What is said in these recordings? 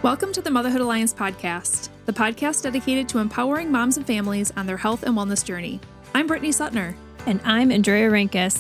Welcome to the Motherhood Alliance podcast, the podcast dedicated to empowering moms and families on their health and wellness journey. I'm Brittany Suttner. And I'm Drea.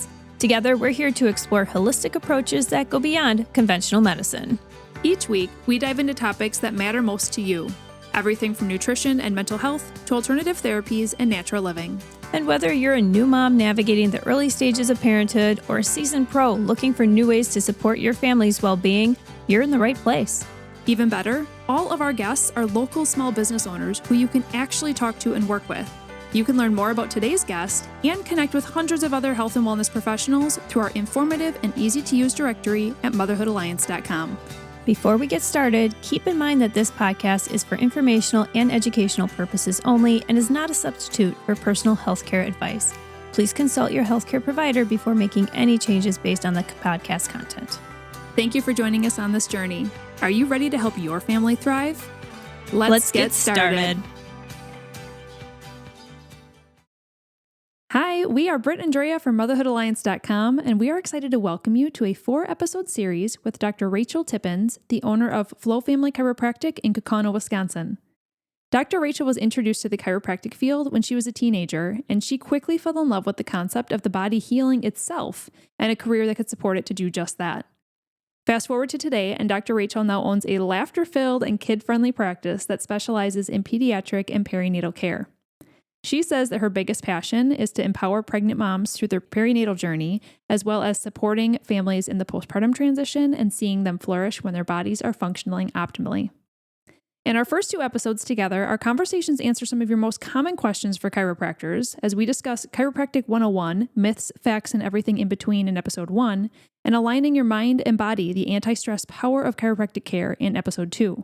Together, we're here to explore holistic approaches that go beyond conventional medicine. Each week, we dive into topics that matter most to you. Everything from nutrition and mental health to alternative therapies and natural living. And whether you're a new mom navigating the early stages of parenthood or a seasoned pro looking for new ways to support your family's well-being, you're in the right place. Even better, all of our guests are local small business owners who you can actually talk to and work with. You can learn more about today's guest and connect with hundreds of other health and wellness professionals through our informative and easy-to-use directory at motherhoodalliance.com. Before we get started, keep in mind that this podcast is for informational and educational purposes only and is not a substitute for personal healthcare advice. Please consult your healthcare provider before making any changes based on the podcast content. Thank you for joining us on this journey. Are you ready to help your family thrive? Let's get started. Hi, we are Brit and Drea from motherhoodalliance.com, and we are excited to welcome you to a 4-episode series with Dr. Rachel Tippins, the owner of Flow Family Chiropractic in Kaukauna, Wisconsin. Dr. Rachel was introduced to the chiropractic field when she was a teenager, and she quickly fell in love with the concept of the body healing itself and a career that could support it to do just that. Fast forward to today, and Dr. Rachel now owns a laughter-filled and kid-friendly practice that specializes in pediatric and perinatal care. She says that her biggest passion is to empower pregnant moms through their perinatal journey, as well as supporting families in the postpartum transition and seeing them flourish when their bodies are functioning optimally. In our first 2 episodes together, our conversations answer some of your most common questions for chiropractors as we discuss Chiropractic 101, myths, facts, and everything in between in episode 1, and aligning your mind and body, the anti-stress power of chiropractic care in episode 2.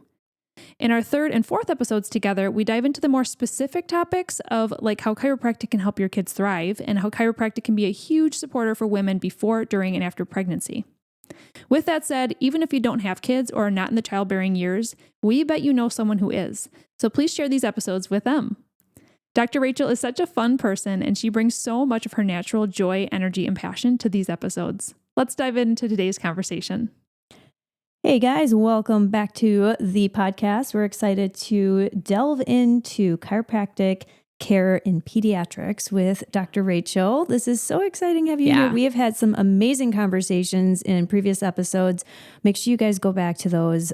In our 3rd and 4th episodes together, we dive into the more specific topics of like how chiropractic can help your kids thrive and how chiropractic can be a huge supporter for women before, during, and after pregnancy. With that said, even if you don't have kids or are not in the childbearing years, we bet you know someone who is. So please share these episodes with them. Dr. Rachel is such a fun person, and she brings so much of her natural joy, energy, and passion to these episodes. Let's dive into today's conversation. Hey guys, welcome back to the podcast. We're excited to delve into chiropractic care in pediatrics with Dr. Rachel. This is so exciting to have you here. We have had some amazing conversations in previous episodes. Make sure you guys go back to those.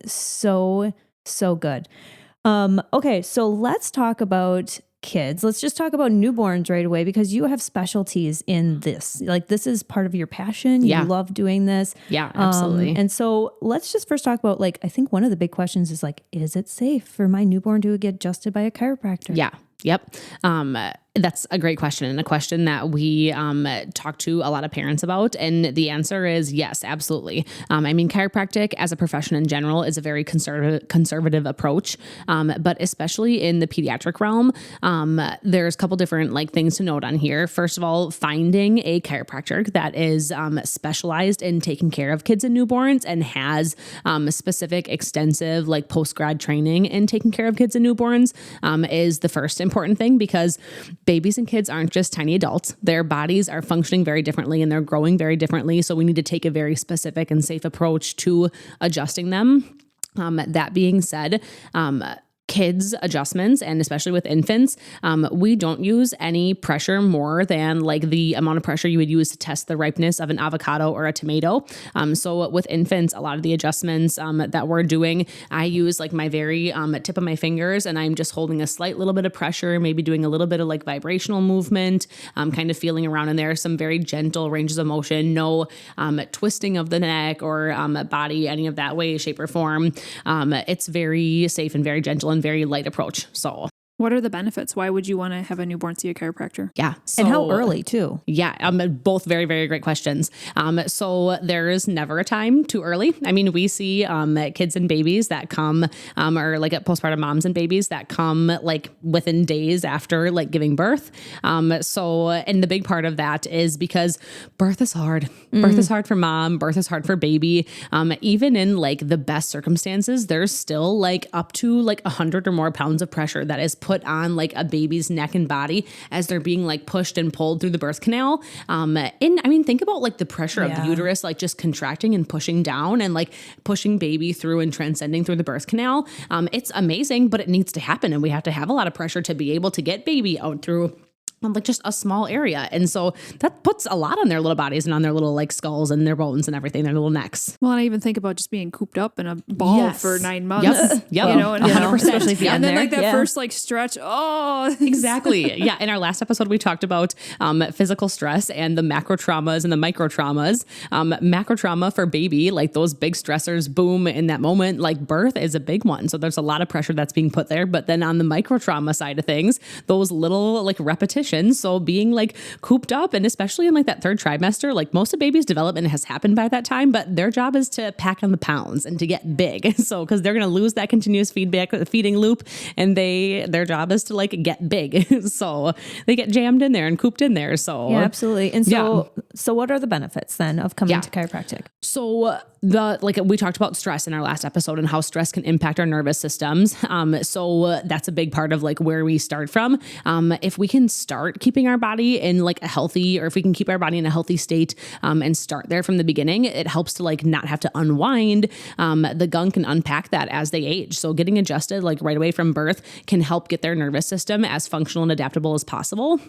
So good. Okay, so let's talk about kids. Let's just talk about newborns right away because you have specialties in this. Like this is part of your passion. You love doing this. Yeah, absolutely. And so let's just first talk about like, I think one of the big questions is like, is it safe for my newborn to get adjusted by a chiropractor? Yeah. Yep. That's a great question and a question that we talk to a lot of parents about. And the answer is yes, absolutely. I mean, chiropractic as a profession in general is a very conservative approach. But especially in the pediatric realm, there's a couple different like things to note on here. First of all, finding a chiropractor that is specialized in taking care of kids and newborns and has specific extensive like post-grad training in taking care of kids and newborns is the first important thing because babies and kids aren't just tiny adults. Their bodies are functioning very differently and they're growing very differently. So we need to take a very specific and safe approach to adjusting them. That being said, kids adjustments, and especially with infants, we don't use any pressure more than like the amount of pressure you would use to test the ripeness of an avocado or a tomato. So with infants, a lot of the adjustments that we're doing, I use like my very tip of my fingers and I'm just holding a slight little bit of pressure, maybe doing a little bit of like vibrational movement, kind of feeling around in there, some very gentle ranges of motion, no twisting of the neck or body, any of that way, shape or form. It's very safe and very gentle and very light approach. So What are the benefits? Why would you want to have a newborn see a chiropractor? Yeah. And how early too? Yeah. Both very, very great questions. So there is never a time too early. I mean, we see kids and babies that come or like at postpartum moms and babies that come like within days after like giving birth. And the big part of that is because birth is hard. Birth is hard for mom. Birth is hard for baby. Even in like the best circumstances, there's still like up to like 100 or more pounds of pressure that is put put on like a baby's neck and body as they're being like pushed and pulled through the birth canal. And I mean, think about like the pressure of the uterus, like just contracting and pushing down and like pushing baby through and transcending through the birth canal. It's amazing, but it needs to happen. And we have to have a lot of pressure to be able to get baby out through like just a small area. And so that puts a lot on their little bodies and on their little like skulls and their bones and everything, their little necks. Well, and I even think about just being cooped up in a ball for 9 months. Yep. You know, and 100%. Especially if you're and then there. like that first like stretch. Oh, Exactly. Yeah. In our last episode, we talked about physical stress and the macro traumas and the micro traumas. Macro trauma for baby, like those big stressors, boom, in that moment, like birth is a big one. So there's a lot of pressure that's being put there. But then on the micro trauma side of things, those little like repetitions. So being like cooped up, and especially in like that third trimester, like most of baby's development has happened by that time, but their job is to pack on the pounds and to get big. So, cause they're going to lose that continuous feeding loop, and their job is to like get big. So they get jammed in there and cooped in there. So yeah, absolutely. And so what are the benefits then of coming to chiropractic? So like we talked about stress in our last episode and how stress can impact our nervous systems. So that's a big part of like where we start from. If we can start keeping our body in like a healthy, or if we can keep our body in a healthy state, and start there from the beginning, it helps to like not have to unwind the gunk and unpack that as they age. So getting adjusted like right away from birth can help get their nervous system as functional and adaptable as possible.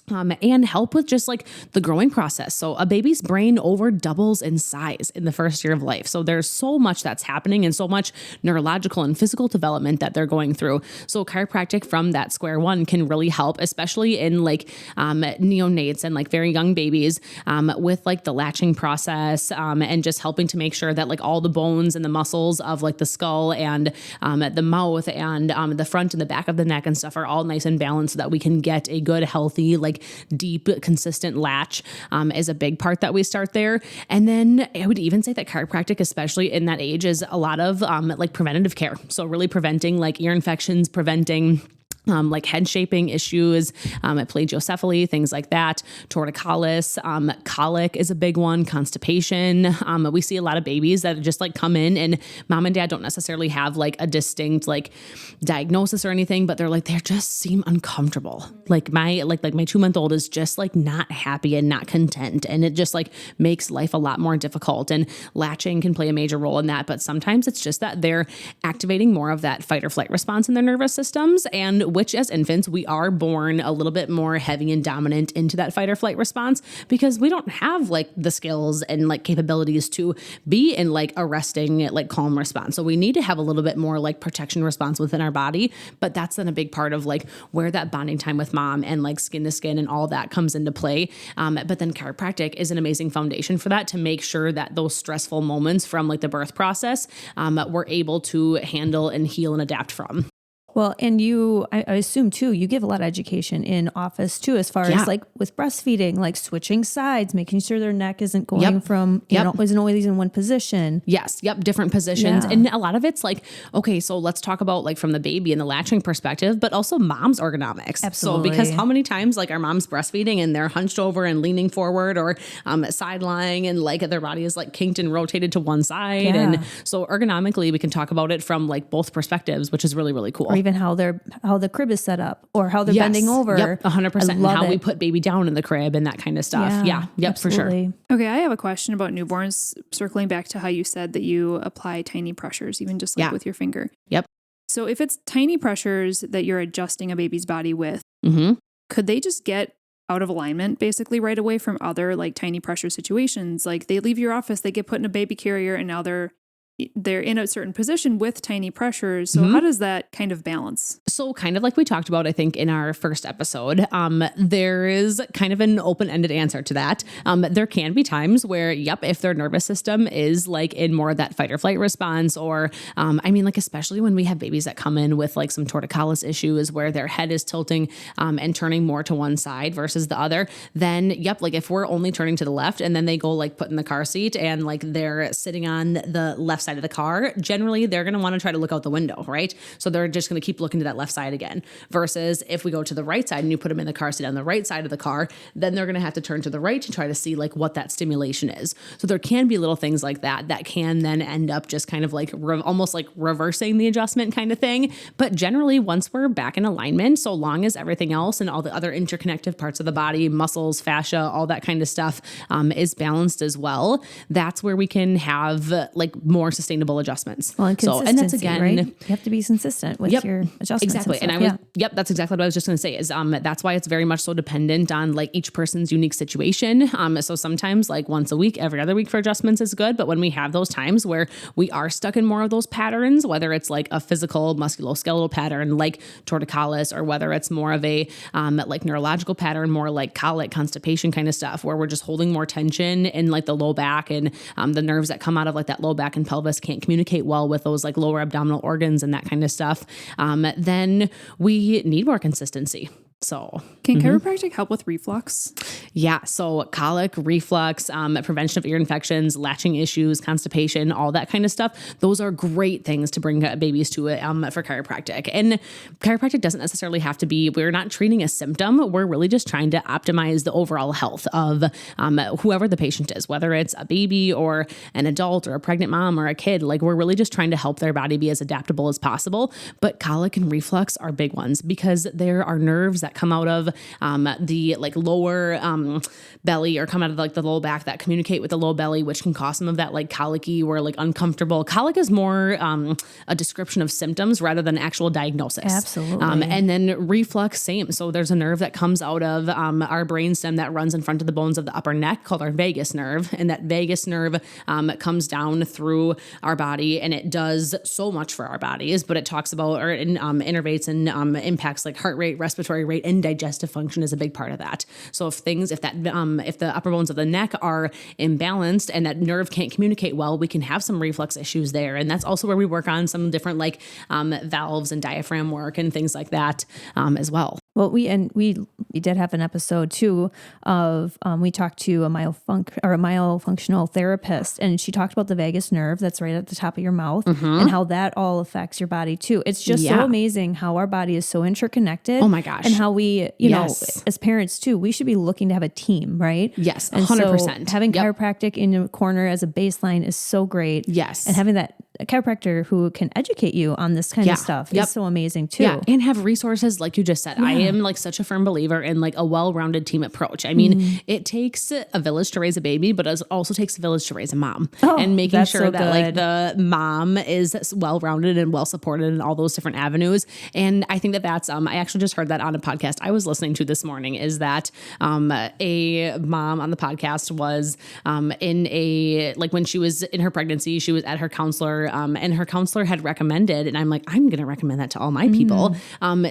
And help with just like the growing process. So a baby's brain over doubles in size in the first year of life. So there's so much that's happening and so much neurological and physical development that they're going through. So chiropractic from that square one can really help, especially in like neonates and like very young babies, with like the latching process, and just helping to make sure that like all the bones and the muscles of like the skull and the mouth and the front and the back of the neck and stuff are all nice and balanced, so that we can get a good, healthy, like deep, consistent latch, is a big part that we start there. And then I would even say that chiropractic, especially in that age, is a lot of like preventative care. So really preventing like ear infections, preventing like head shaping issues, plagiocephaly, things like that, torticollis, colic is a big one, constipation. We see a lot of babies that just like come in and mom and dad don't necessarily have like a distinct like diagnosis or anything, but they just seem uncomfortable. Like my 2-month-old is just like not happy and not content. And it just like makes life a lot more difficult, and latching can play a major role in that. But sometimes it's just that they're activating more of that fight or flight response in their nervous systems, and which as infants, we are born a little bit more heavy and dominant into that fight or flight response, because we don't have like the skills and like capabilities to be in like a resting, like calm response. So we need to have a little bit more like protection response within our body. But that's then a big part of like where that bonding time with mom and like skin to skin and all that comes into play. But then chiropractic is an amazing foundation for that, to make sure that those stressful moments from like the birth process, we're able to handle and heal and adapt from. Well, and I assume too, you give a lot of education in office too, as far as like with breastfeeding, like switching sides, making sure their neck isn't going from, isn't always in one position. Yes. Yep. Different positions. Yeah. And a lot of it's like, okay, so let's talk about like from the baby and the latching perspective, but also mom's ergonomics. Absolutely. So because how many times like our mom's breastfeeding and they're hunched over and leaning forward, or side lying, and like their body is like kinked and rotated to one side. Yeah. And so ergonomically, we can talk about it from like both perspectives, which is really, really cool. Or even how the crib is set up, or how they're bending over. Yep, 100%. And how we put baby down in the crib and that kind of stuff. Yeah. Yep, absolutely. for sure. Okay, I have a question about newborns, circling back to how you said that you apply tiny pressures, even just like with your finger. Yep. So if it's tiny pressures that you're adjusting a baby's body with, could they just get out of alignment basically right away from other like tiny pressure situations? Like they leave your office, they get put in a baby carrier, and now they're in a certain position with tiny pressures. So how does that kind of balance? So kind of like we talked about, I think in our first episode, there is kind of an open-ended answer to that. There can be times where, if their nervous system is like in more of that fight or flight response, or, like especially when we have babies that come in with like some torticollis issues where their head is tilting and turning more to one side versus the other, then like if we're only turning to the left and then they go like put in the car seat and like they're sitting on the left side of the car, generally they're going to want to try to look out the window, right? So they're just going to keep looking to that left side again. Versus if we go to the right side and you put them in the car seat on the right side of the car, then they're going to have to turn to the right to try to see like what that stimulation is. So there can be little things like that can then end up just kind of like almost like reversing the adjustment kind of thing. But generally, once we're back in alignment, so long as everything else and all the other interconnective parts of the body, muscles, fascia, all that kind of stuff is balanced as well, that's where we can have like more sustainable adjustments. Well, and consistency, and that's again, right? You have to be consistent with your adjustments. Exactly. And that's exactly what I was just going to say is that's why it's very much so dependent on like each person's unique situation. So sometimes like once a week, every other week for adjustments is good. But when we have those times where we are stuck in more of those patterns, whether it's like a physical musculoskeletal pattern like torticollis, or whether it's more of a like neurological pattern, more like colic, constipation kind of stuff, where we're just holding more tension in like the low back and the nerves that come out of like that low back and pelvis can't communicate well with those like lower abdominal organs and that kind of stuff, then we need more consistency. So can chiropractic help with reflux? Yeah. So colic, reflux, prevention of ear infections, latching issues, constipation, all that kind of stuff. Those are great things to bring babies to for chiropractic. And chiropractic doesn't necessarily have to be, we're not treating a symptom. We're really just trying to optimize the overall health of whoever the patient is, whether it's a baby or an adult or a pregnant mom or a kid. Like we're really just trying to help their body be as adaptable as possible. But colic and reflux are big ones because there are nerves that come out of the like lower belly or come out of like the low back that communicate with the low belly, which can cause some of that like colicky or like uncomfortable. Colic is more a description of symptoms rather than actual diagnosis. Absolutely. And then reflux, same. So there's a nerve that comes out of our brainstem that runs in front of the bones of the upper neck called our vagus nerve. And that vagus nerve comes down through our body and it does so much for our bodies, but it talks about or innervates and impacts like heart rate, respiratory rate, and digestive function is a big part of that. So if the upper bones of the neck are imbalanced and that nerve can't communicate well, we can have some reflux issues there. And that's also where we work on some different like valves and diaphragm work and things like that as well. Well, we did have an episode too of we talked to a myofunctional therapist, and she talked about the vagus nerve that's right at the top of your mouth and how that all affects your body too. It's just so amazing how our body is so interconnected. Oh my gosh! And how we, you know, as parents too, we should be looking to have a team, right? Yes, 100%. So having chiropractic in your corner as a baseline is so great. Yes, and having that chiropractor who can educate you on this kind of stuff is so amazing too. Yeah, and have resources like you just said. I am like such a firm believer in like a well-rounded team approach. I mean, it takes a village to raise a baby, but it also takes a village to raise a mom. And making sure that like the mom is well-rounded and well-supported in all those different avenues. And I think that that's, I actually just heard that on a podcast I was listening to this morning, is that a mom on the podcast was in a, like when she was in her pregnancy, she was at her counselor and her counselor had recommended, and I'm like, I'm going to recommend that to all my people,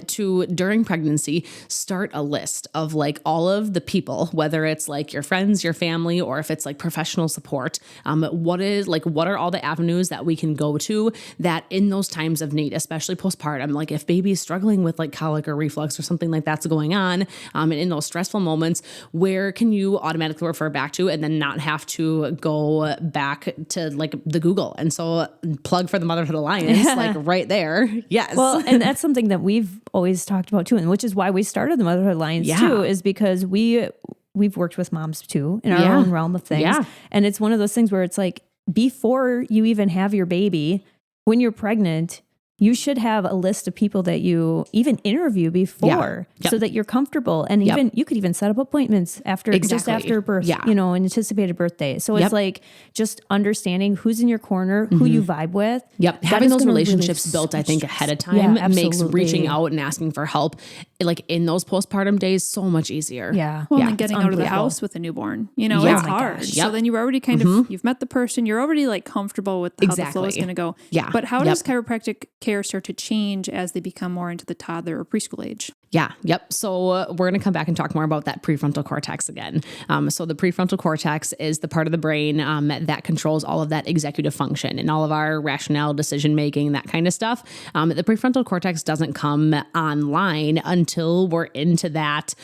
to during pregnancy, start a list of like all of the people, whether it's like your friends, your family, or if it's like professional support, what are all the avenues that we can go to that in those times of need, especially postpartum, like if baby's struggling with like colic or reflux or something like that's going on, and in those stressful moments, where can you automatically refer back to and then not have to go back to like the Google? And so plug for the Motherhood Alliance, like right there. Yes. Well, and that's something that we've always talked about too, and which is why we started the Motherhood Alliance too, is because we've worked with moms too in our own realm of things. Yeah. And it's one of those things where it's like, before you even have your baby, when you're pregnant, you should have a list of people that you even interview before so that you're comfortable. And even you could even set up appointments after just after birth, you know, an anticipated birthday. So it's like just understanding who's in your corner, who you vibe with. Having those relationships built, I think, ahead of time makes reaching out and asking for help, like in those postpartum days, so much easier. Well, and getting out of the house with a newborn, you know, it's hard. So then you're already kind of, you've met the person, you're already like comfortable with how the flow is going to go. But how does chiropractic care start to change as they become more into the toddler or preschool age? Yeah. Yep. So we're going to come back and talk more about that prefrontal cortex again. So the prefrontal cortex is the part of the brain that controls all of that executive function and all of our rationale, decision making, that kind of stuff. The prefrontal cortex doesn't come online until we're into that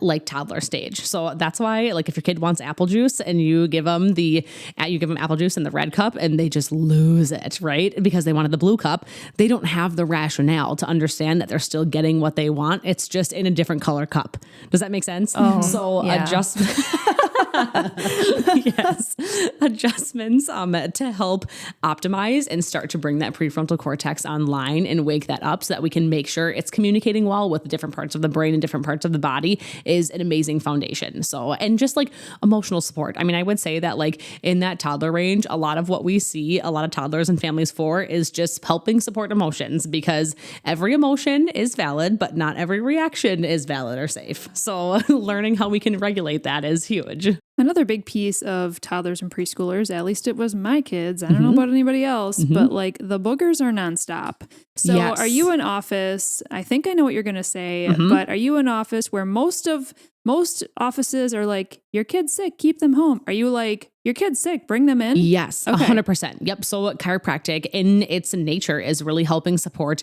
like toddler stage. So that's why, like, if your kid wants apple juice and you give them apple juice in the red cup and they just lose it, right? Because they wanted the blue cup, they don't have the rationale to understand that they're still getting what they want. It's just in a different color cup. Does that make sense? Oh, so yeah. Adjustments to help optimize and start to bring that prefrontal cortex online and wake that up so that we can make sure it's communicating well with different parts of the brain and different parts of the body is an amazing foundation. So, and just like emotional support. I mean, I would say that like in that toddler range, a lot of what we see a lot of toddlers and families for is just helping support emotions, because every emotion is valid, but not every reaction is valid or safe. So learning how we can regulate that is huge. Another big piece of toddlers and preschoolers, at least it was my kids, I don't know about anybody else, but like the boogers are nonstop. So Yes. Are you in office? I think I know what you're going to say, but are you in office where most offices are like, your kid's sick, keep them home? Are you like, your kid's sick, bring them in? Yes, Okay. 100%. Yep. So chiropractic in its nature is really helping support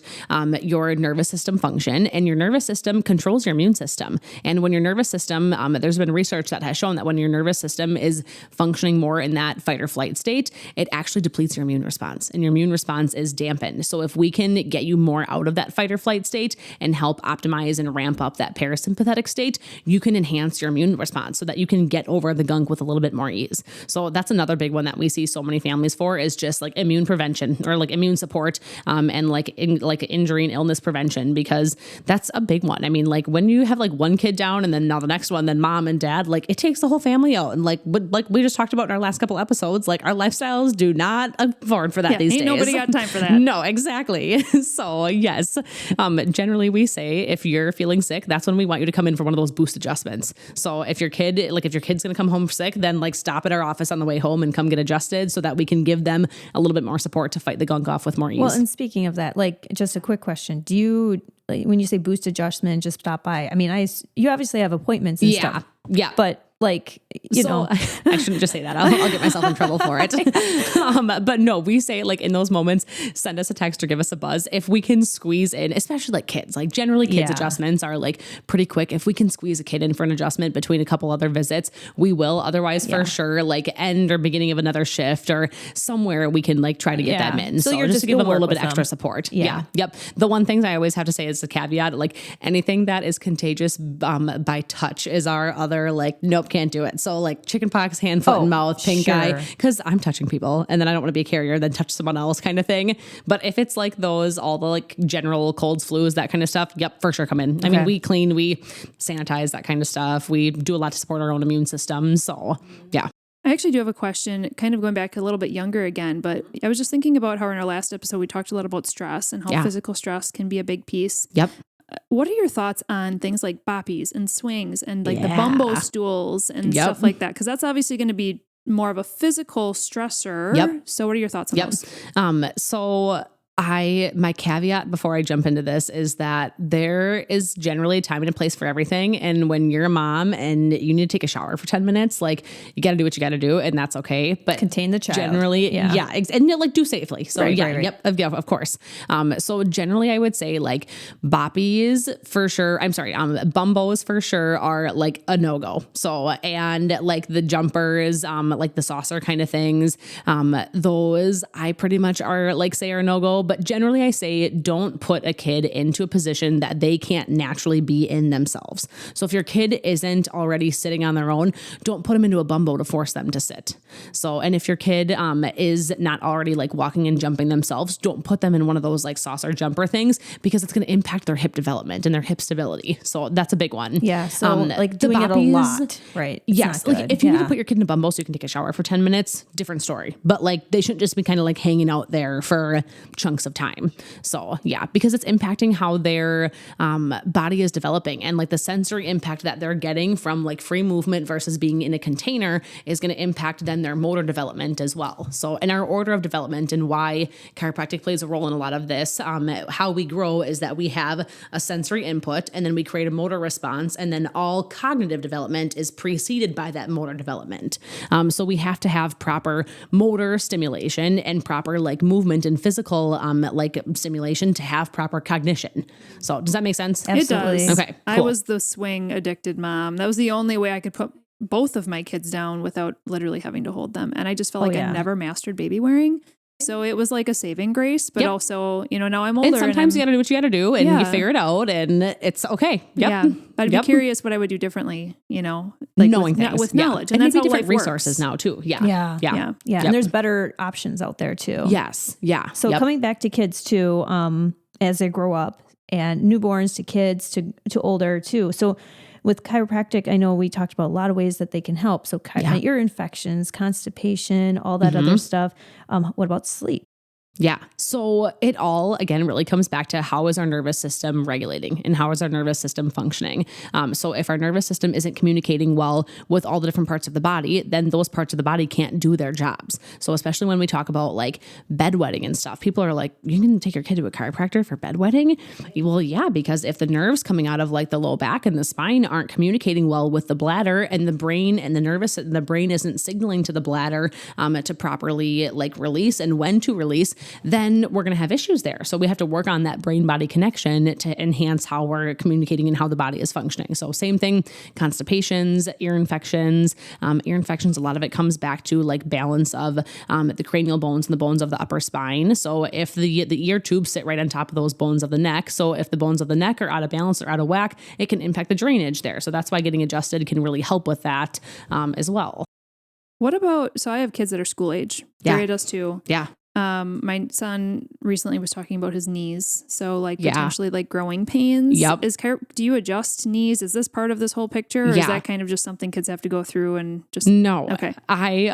your nervous system function, and your nervous system controls your immune system. And when your nervous system, there's been research that has shown that when your nervous system is functioning more in that fight or flight state, it actually depletes your immune response, and your immune response is dampened. So if we can get you more out of that fight or flight state and help optimize and ramp up that parasympathetic state, you can enhance your immune response so that you can get over the gunk with a little bit more ease. So that's another big one that we see so many families for, is just like immune prevention or like immune support, and like injury and illness prevention, because that's a big one. I mean, like when you have like one kid down and then now the next one, then mom and dad, like it takes the whole family out. And like we just talked about in our last couple episodes, like our lifestyles do not afford for that these days. Nobody got time for that. No, exactly. So yes, generally we say if you're feeling sick, that's when we want you to come in for one of those boost adjustments. So if your kid's going to come home sick, then like stop at our office on the way home and come get adjusted so that we can give them a little bit more support to fight the gunk off with more ease. Well, and speaking of that, like just a quick question. Do you, like, when you say boost adjustment, just stop by? I mean, you obviously have appointments and stuff. Yeah. But like, you know, I shouldn't just say that. I'll get myself in trouble for it. But no, we say like in those moments, send us a text or give us a buzz. If we can squeeze in, especially like kids, like generally kids adjustments are like pretty quick. If we can squeeze a kid in for an adjustment between a couple other visits, we will. Otherwise for sure, like end or beginning of another shift or somewhere we can like try to get them in. So you're just to give them a little bit them. extra support. Yeah. Yep. The one thing I always have to say is the caveat, like anything that is contagious by touch is our other like, nope, can't do it. So like chicken pox, hand, foot, and mouth, pink eye, because I'm touching people and then I don't want to be a carrier, then touch someone else kind of thing. But if it's like those, all the like general colds, flus, that kind of stuff, yep, for sure come in. I mean, we clean, we sanitize, that kind of stuff. We do a lot to support our own immune system. So yeah. I actually do have a question, kind of going back a little bit younger again, but I was just thinking about how in our last episode, we talked a lot about stress and how physical stress can be a big piece. Yep. What are your thoughts on things like boppies and swings and like the bumbo stools and stuff like that? Because that's obviously going to be more of a physical stressor. Yep. So what are your thoughts on those? So my caveat before I jump into this is that there is generally a time and a place for everything. And when you're a mom and you need to take a shower for 10 minutes, like you got to do what you got to do, and that's okay. But contain the child. Generally, and like do safely. So right. Yep, of course. So generally I would say like boppies for sure. Bumbos for sure are like a no-go. So, and like the jumpers, like the saucer kind of things, those I pretty much are like say are no-go. But generally I say don't put a kid into a position that they can't naturally be in themselves. So if your kid isn't already sitting on their own, don't put them into a bumbo to force them to sit. So, and if your kid is not already like walking and jumping themselves, don't put them in one of those like saucer jumper things, because it's going to impact their hip development and their hip stability. So that's a big one. Yeah. So like doing it a lot, right? It's yes. Like if you need to put your kid in a bumbo so you can take a shower for 10 minutes, different story. But like they shouldn't just be kind of like hanging out there for chunks chunks of time. So yeah, because it's impacting how their body is developing, and like the sensory impact that they're getting from like free movement versus being in a container is going to impact then their motor development as well. So in our order of development and why chiropractic plays a role in a lot of this, how we grow is that we have a sensory input and then we create a motor response, and then all cognitive development is preceded by that motor development. So we have to have proper motor stimulation and proper like movement and physical like stimulation to have proper cognition. So does that make sense? Absolutely. It does. Okay, I cool. was the swing addicted mom. That was the only way I could put both of my kids down without literally having to hold them. And I just felt like I never mastered baby wearing. So it was like a saving grace, but also, now I'm older. And sometimes you got to do what you got to do, and you Yeah. figure it out, and it's okay. Yep. Yeah. I'd be curious what I would do differently, like knowing with, things with yeah. knowledge. And that's maybe how different life resources works. now too. Yeah. Yeah. Yeah. Yeah. Yeah. And there's better options out there too. Yes. Yeah. So coming back to kids too, as they grow up, and newborns to kids to older too. So with chiropractic, I know we talked about a lot of ways that they can help. So ear infections, constipation, all that other stuff. What about sleep? Yeah. So it all, again, really comes back to how is our nervous system regulating and how is our nervous system functioning? So if our nervous system isn't communicating well with all the different parts of the body, then those parts of the body can't do their jobs. So especially when we talk about like bedwetting and stuff, people are like, you can take your kid to a chiropractor for bedwetting? Well, yeah, because if the nerves coming out of like the low back and the spine aren't communicating well with the bladder and the brain and the brain isn't signaling to the bladder to properly like release and when to release, then we're going to have issues there. So we have to work on that brain-body connection to enhance how we're communicating and how the body is functioning. So same thing, constipations, ear infections. Ear infections, a lot of it comes back to like balance of the cranial bones and the bones of the upper spine. So if the ear tubes sit right on top of those bones of the neck, so if the bones of the neck are out of balance or out of whack, it can impact the drainage there. So that's why getting adjusted can really help with that as well. What about, so I have kids that are school age. Yeah. Drea does too. Yeah. My son recently was talking about his knees. So like potentially like growing pains. Yep. Do you adjust knees? Is this part of this whole picture? Or is that kind of just something kids have to go through and just? No. Okay. I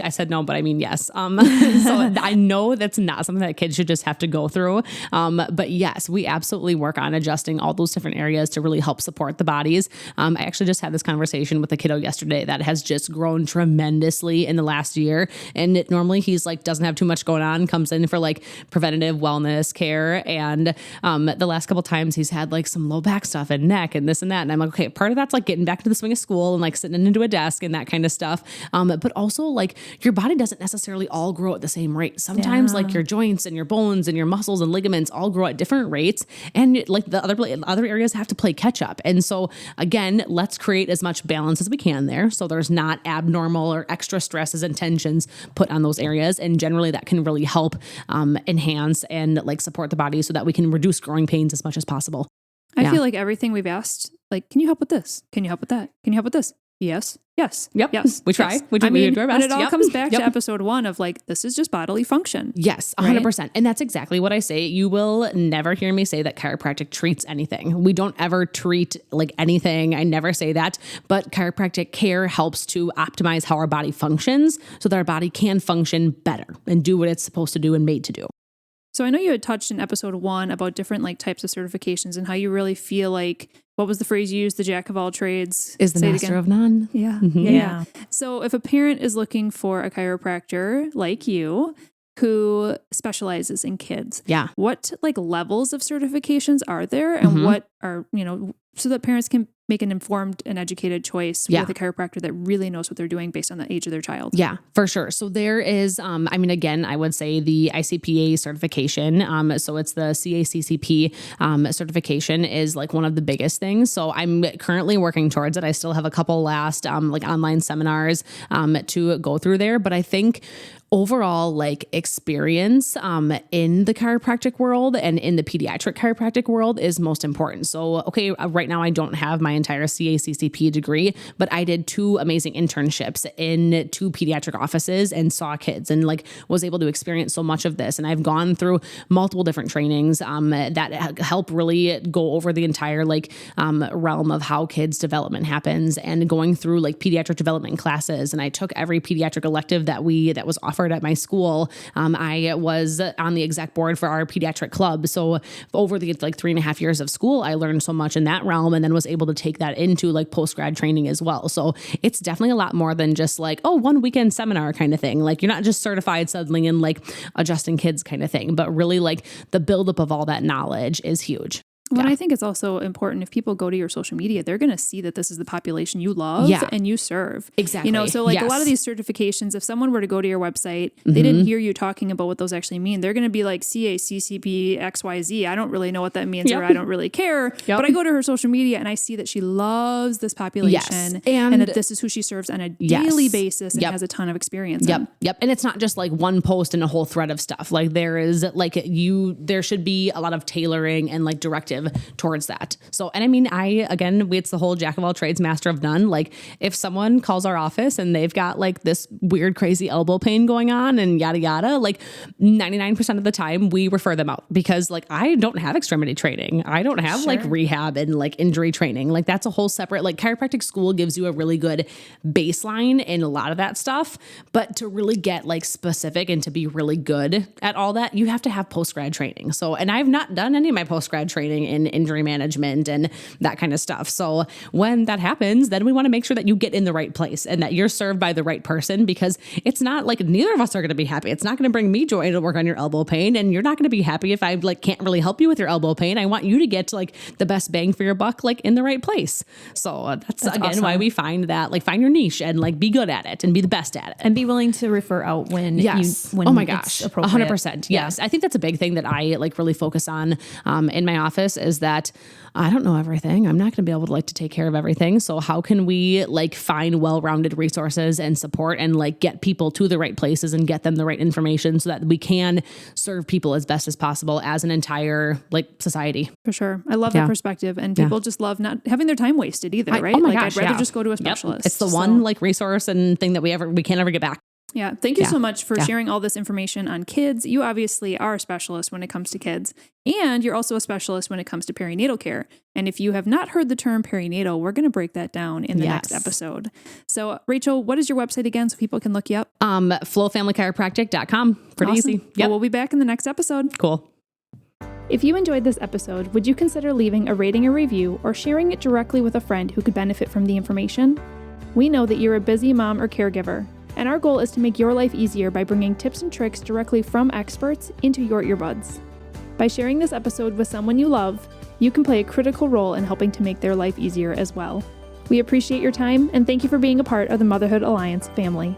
said no, but I mean, yes. So I know that's not something that kids should just have to go through. But yes, we absolutely work on adjusting all those different areas to really help support the bodies. I actually just had this conversation with a kiddo yesterday that has just grown tremendously in the last year. And normally he's like, doesn't have too much going on, comes in for like preventative wellness care. And the last couple times he's had like some low back stuff and neck and this and that. And I'm like, okay, part of that's like getting back to the swing of school and like sitting into a desk and that kind of stuff. But also like your body doesn't necessarily all grow at the same rate. Sometimes like your joints and your bones and your muscles and ligaments all grow at different rates. And like the other areas have to play catch up. And so again, let's create as much balance as we can there. So there's not abnormal or extra stresses and tensions put on those areas. And generally that can really help enhance and like support the body so that we can reduce growing pains as much as possible. I feel like everything we've asked, like, can you help with this? Can you help with that? Can you help with this? Yes. Yes. Yep. Yes. We try. Yes. We do our best. And it all comes back to episode 1 of like, this is just bodily function. Yes, 100%. And that's exactly what I say. You will never hear me say that chiropractic treats anything. We don't ever treat like anything. I never say that. But chiropractic care helps to optimize how our body functions so that our body can function better and do what it's supposed to do and made to do. So I know you had touched in episode 1 about different like types of certifications and how you really feel like, what was the phrase you used? The jack of all trades is the master of none. Yeah. Mm-hmm. Yeah. So if a parent is looking for a chiropractor like you who specializes in kids, what like levels of certifications are there and what are, so that parents can make an informed and educated choice with a chiropractor that really knows what they're doing based on the age of their child. Yeah, for sure. So there is, again, I would say the ICPA certification. So it's the CACCP certification is like one of the biggest things. So I'm currently working towards it. I still have a couple last like online seminars to go through there. But I think overall like experience in the chiropractic world and in the pediatric chiropractic world is most important. So, okay, right now I don't have my entire CACCP degree, but I did 2 amazing internships in 2 pediatric offices and saw kids and like was able to experience so much of this. And I've gone through multiple different trainings that help really go over the entire realm of how kids development happens, and going through like pediatric development classes. And I took every pediatric elective that was offered at my school. I was on the exec board for our pediatric club. So over the 3.5 years of school, I learned so much in that realm, and then was able to take that into like post-grad training as well. So it's definitely a lot more than just like, oh, one weekend seminar kind of thing. Like you're not just certified suddenly in like adjusting kids kind of thing, but really like the buildup of all that knowledge is huge. Well, I think it's also important if people go to your social media, they're going to see that this is the population you love and you serve. Exactly. So like a lot of these certifications, if someone were to go to your website, they didn't hear you talking about what those actually mean. They're going to be like CACCP XYZ. I don't really know what that means or I don't really care. But I go to her social media and I see that she loves this population and that this is who she serves on a daily basis and has a ton of experience. Yep. And it's not just like one post and a whole thread of stuff. Like there should be a lot of tailoring and like directive towards that. So, and I mean, it's the whole jack of all trades, master of none. Like if someone calls our office and they've got like this weird, crazy elbow pain going on and yada, yada, like 99% of the time we refer them out, because like I don't have extremity training. I don't have like rehab and like injury training. Like that's a whole separate, like chiropractic school gives you a really good baseline in a lot of that stuff. But to really get like specific and to be really good at all that, you have to have post-grad training. So, and I've not done any of my post-grad training in injury management and that kind of stuff. So when that happens, then we want to make sure that you get in the right place and that you're served by the right person, because it's not like neither of us are going to be happy. It's not going to bring me joy to work on your elbow pain, and you're not going to be happy if I like can't really help you with your elbow pain. I want you to get like the best bang for your buck, like in the right place. So that's again awesome. Why we find that like find your niche and like be good at it and be the best at it and be willing to refer out when oh my gosh, 100%. Yes. I think that's a big thing that I like really focus on in my office, is that I don't know everything. I'm not going to be able to take care of everything. So how can we like find well-rounded resources and support and like get people to the right places and get them the right information so that we can serve people as best as possible as an entire like society. For sure. I love that perspective, and people just love not having their time wasted either, right? I'd rather just go to a specialist. It's the one like resource and thing that we can't ever get back. Yeah. Thank you so much for sharing all this information on kids. You obviously are a specialist when it comes to kids, and you're also a specialist when it comes to perinatal care. And if you have not heard the term perinatal, we're going to break that down in the next episode. So Rachel, what is your website again so people can look you up? flowfamilychiropractic.com. Pretty easy. Yep. Well, we'll be back in the next episode. Cool. If you enjoyed this episode, would you consider leaving a rating or review or sharing it directly with a friend who could benefit from the information? We know that you're a busy mom or caregiver, and our goal is to make your life easier by bringing tips and tricks directly from experts into your earbuds. By sharing this episode with someone you love, you can play a critical role in helping to make their life easier as well. We appreciate your time, and thank you for being a part of the Motherhood Alliance family.